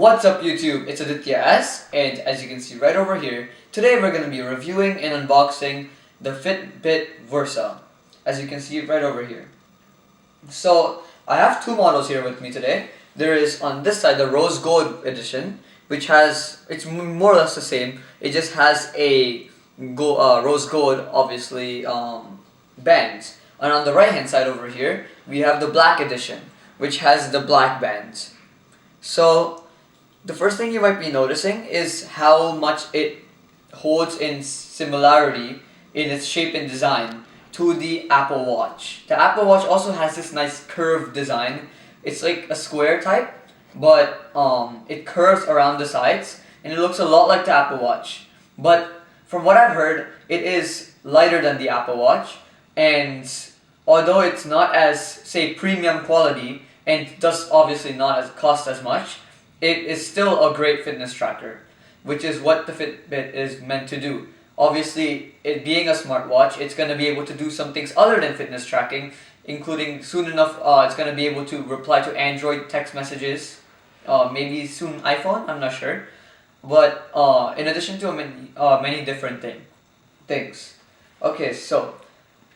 What's up YouTube, it's Aditya S, and as you can see right over here, today we're going to be reviewing and unboxing the Fitbit Versa, as you can see right over here. So, I have two models here with me today. There is on this side the Rose Gold edition, which it's more or less the same, it just has a Rose Gold, obviously, bands. And on the right hand side over here, we have the Black edition, which has the black bands. So, the first thing you might be noticing is how much it holds in similarity in its shape and design to the Apple Watch. The Apple Watch also has this nice curved design. It's like a square type, but it curves around the sides and it looks a lot like the Apple Watch. But from what I've heard, it is lighter than the Apple Watch, and although it's not as, say, premium quality and does obviously not cost as much, it is still a great fitness tracker, which is what the Fitbit is meant to do. Obviously, it being a smartwatch, it's going to be able to do some things other than fitness tracking, including soon enough, it's going to be able to reply to Android text messages, maybe soon iPhone, I'm not sure. But in addition to many different things. Okay, so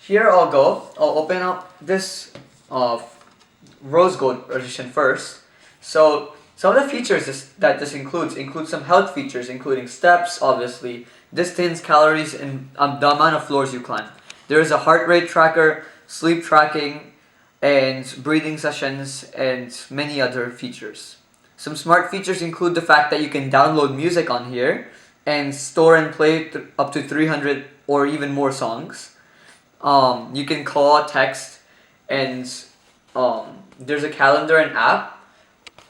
here I'll open up this Rose Gold edition first. So some of the features that this includes some health features, including steps, obviously, distance, calories, and the amount of floors you climb. There is a heart rate tracker, sleep tracking, and breathing sessions, and many other features. Some smart features include the fact that you can download music on here and store and play up to 300 or even more songs. You can call, text, and there's a calendar and app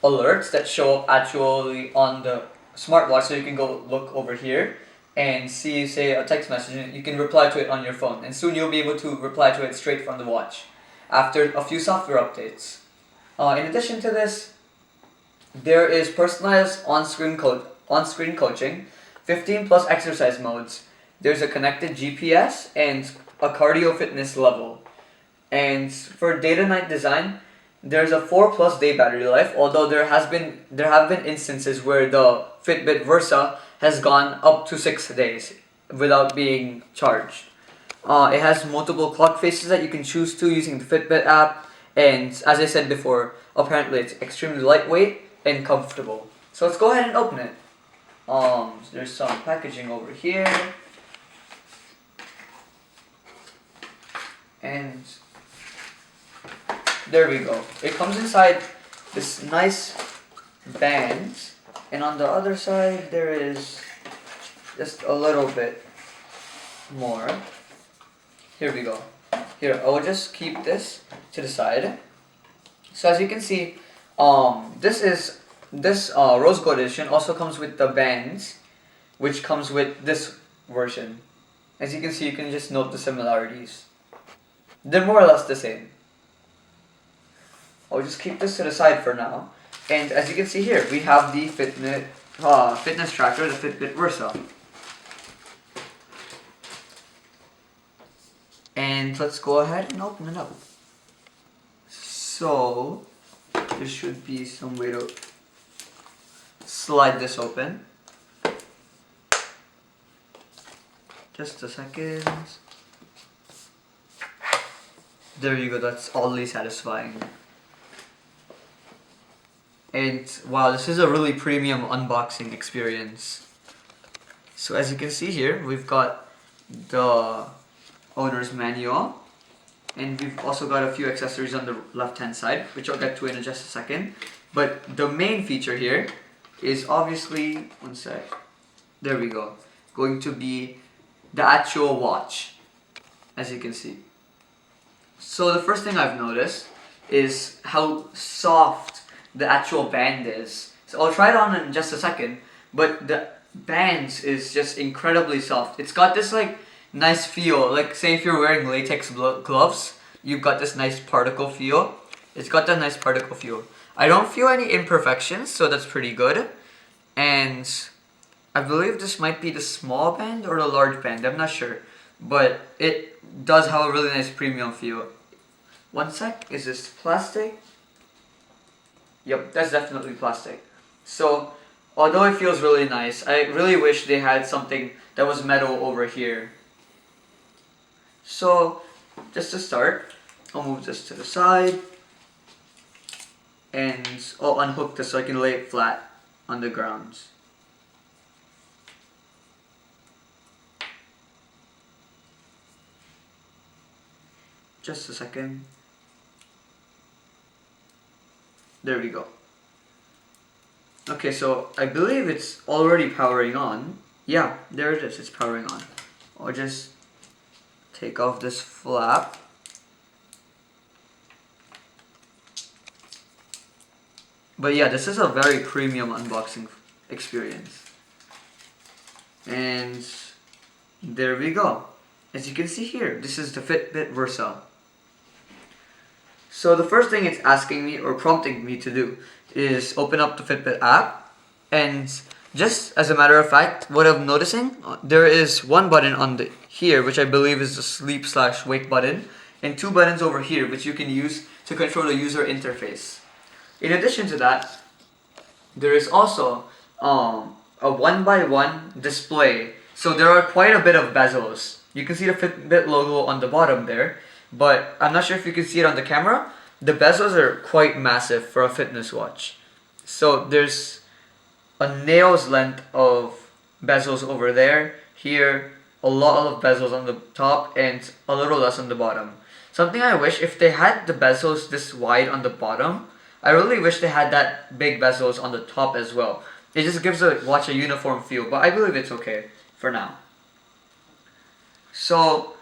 alerts that show up actually on the smartwatch, so you can go look over here and see, say, a text message, and you can reply to it on your phone, and soon you'll be able to reply to it straight from the watch after a few software updates. In addition to this, there is personalized on-screen coaching, 15 plus exercise modes. There's a connected GPS and a cardio fitness level. And for day-to-night design, there's a 4+ day battery life, although there have been instances where the Fitbit Versa has gone up to 6 days without being charged. It has multiple clock faces that you can choose to using the Fitbit app, and as I said before, apparently it's extremely lightweight and comfortable. So let's go ahead and open it. There's some packaging over here, and there we go. It comes inside this nice band, and on the other side there is just a little bit more. Here we go. Here, I will just keep this to the side. So as you can see, this Rose Gold edition also comes with the bands, which comes with this version. As you can see, you can just note the similarities. They're more or less the same. I'll just keep this to the side for now. And as you can see here, we have the fitness tracker, the Fitbit Versa. And let's go ahead and open it up. So, there should be some way to slide this open. Just a second. There you go, that's oddly satisfying. And wow, this is a really premium unboxing experience. So as you can see here, we've got the owner's manual, and we've also got a few accessories on the left hand side, which I'll get to in just a second. But the main feature here is obviously, one sec, there we go, going to be the actual watch, as you can see. So the first thing I've noticed is how soft the actual band is. So I'll try it on in just a second, but the bands is just incredibly soft. It's got this like nice feel, like say if you're wearing latex gloves, you've got this nice particle feel. It's got that nice particle feel. I don't feel any imperfections, so that's pretty good. And I believe this might be the small band or the large band, I'm not sure. But it does have a really nice premium feel. One sec, is this plastic? Yep, that's definitely plastic. So although it feels really nice, I really wish they had something that was metal over here. So just to start, I'll move this to the side and I'll unhook this so I can lay it flat on the ground. Just a second. There we go. Okay, so I believe it's already powering on. Yeah, there it is, it's powering on. I'll just take off this flap. But yeah, this is a very premium unboxing experience. And there we go. As you can see here, this is the Fitbit Versa. So the first thing it's asking me or prompting me to do is open up the Fitbit app, and just as a matter of fact, what I'm noticing, there is one button on the here which I believe is the sleep/wake button, and two buttons over here which you can use to control the user interface. In addition to that, there is also a 1x1 display. So there are quite a bit of bezels. You can see the Fitbit logo on the bottom there, but I'm not sure if you can see it on the camera. The bezels are quite massive for a fitness watch. So there's a nail's length of bezels over there, here, a lot of bezels on the top, and a little less on the bottom. Something I wish, if they had the bezels this wide on the bottom, I really wish they had that big bezels on the top as well. It just gives the watch a uniform feel, but I believe it's okay for now. So,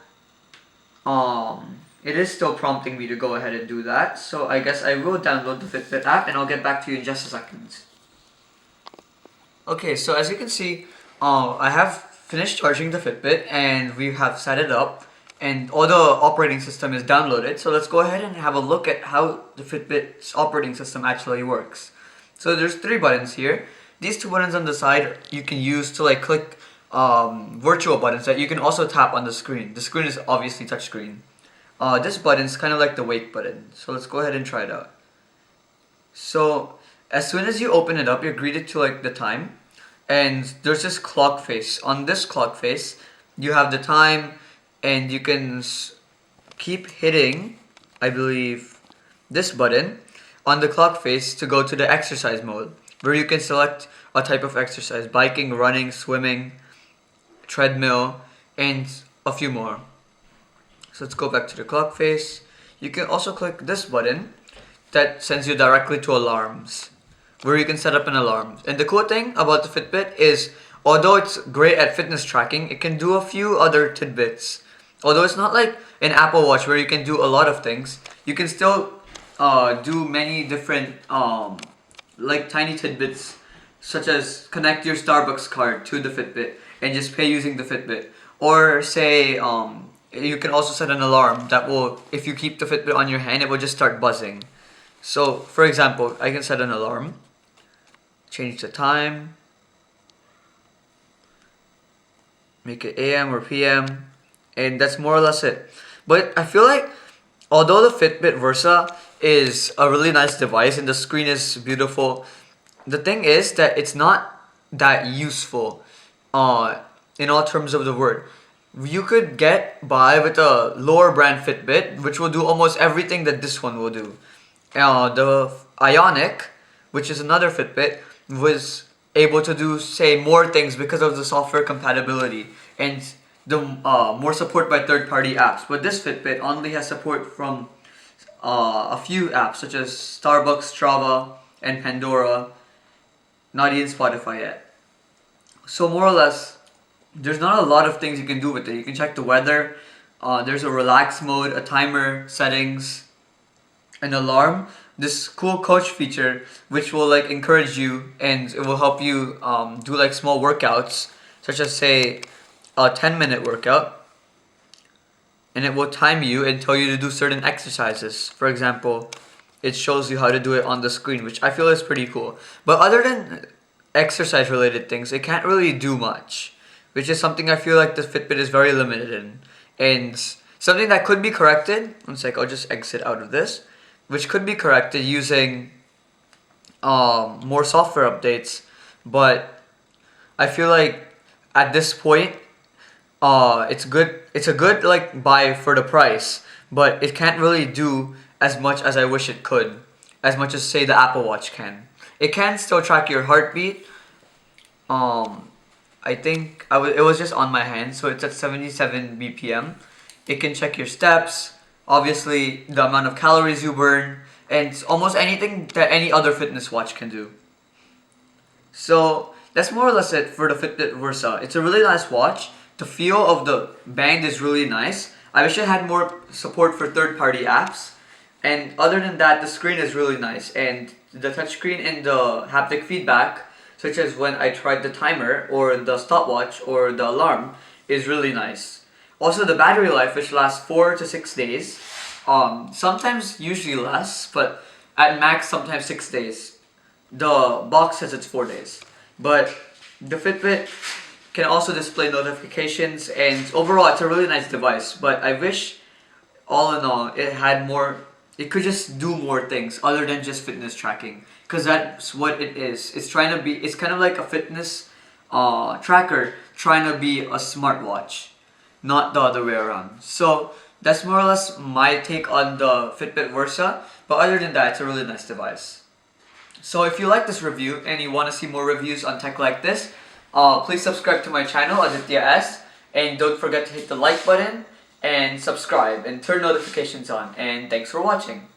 it is still prompting me to go ahead and do that. So I guess I will download the Fitbit app and I'll get back to you in just a second. Okay, so as you can see, I have finished charging the Fitbit and we have set it up. And all the operating system is downloaded. So let's go ahead and have a look at how the Fitbit's operating system actually works. So there's three buttons here. These two buttons on the side you can use to like click virtual buttons that you can also tap on the screen. The screen is obviously touchscreen. This button is kind of like the wake button. So let's go ahead and try it out. So as soon as you open it up, you're greeted to like the time. And there's this clock face. On this clock face, you have the time, and you can keep hitting, I believe, this button on the clock face to go to the exercise mode, where you can select a type of exercise: biking, running, swimming, treadmill, and a few more. So let's go back to the clock face. You can also click this button that sends you directly to alarms, where you can set up an alarm. And the cool thing about the Fitbit is, although it's great at fitness tracking, it can do a few other tidbits. Although it's not like an Apple Watch where you can do a lot of things, you can still do many different like tiny tidbits, such as connect your Starbucks card to the Fitbit and just pay using the Fitbit. Or say you can also set an alarm that will, if you keep the Fitbit on your hand, it will just start buzzing. So for example, I can set an alarm, change the time, make it AM or PM, and that's more or less it. But I feel like, although the Fitbit Versa is a really nice device and the screen is beautiful, the thing is that it's not that useful in all terms of the word. You could get by with a lower brand Fitbit, which will do almost everything that this one will do. The Ionic, which is another Fitbit, was able to do, say, more things because of the software compatibility and the more support by third-party apps. But this Fitbit only has support from a few apps such as Starbucks, Strava, and Pandora, not even Spotify yet. So more or less, there's not a lot of things you can do with it. You can check the weather, there's a relax mode, a timer, settings, an alarm, this cool coach feature which will like encourage you and it will help you do like small workouts, such as say a 10-minute workout, and it will time you and tell you to do certain exercises. For example, it shows you how to do it on the screen, which I feel is pretty cool. But other than exercise related things, it can't really do much, which is something I feel like the Fitbit is very limited in. And something that could be corrected, one sec, I'll just exit out of this, which could be corrected using more software updates, but I feel like at this point, it's good. It's a good like buy for the price, but it can't really do as much as I wish it could, as much as say the Apple Watch can. It can still track your heartbeat. Um, I think it was just on my hand, so it's at 77 BPM. It can check your steps, obviously the amount of calories you burn, and it's almost anything that any other fitness watch can do. So that's more or less it for the Fitbit Versa. It's a really nice watch. The feel of the band is really nice. I wish it had more support for third-party apps. And other than that, the screen is really nice. And the touchscreen and the haptic feedback, such as when I tried the timer or the stopwatch or the alarm, is really nice. Also, the battery life, which lasts 4 to 6 days. Sometimes usually less, but at max sometimes 6 days. The box says it's 4 days. But the Fitbit can also display notifications, and overall it's a really nice device. But I wish, all in all, it had more, it could just do more things other than just fitness tracking. Because that's what it is. It's trying to be, it's kind of like a fitness tracker trying to be a smartwatch, not the other way around. So that's more or less my take on the Fitbit Versa. But other than that, it's a really nice device. So if you like this review and you want to see more reviews on tech like this, please subscribe to my channel, Aditya S. And don't forget to hit the like button and subscribe and turn notifications on. And thanks for watching.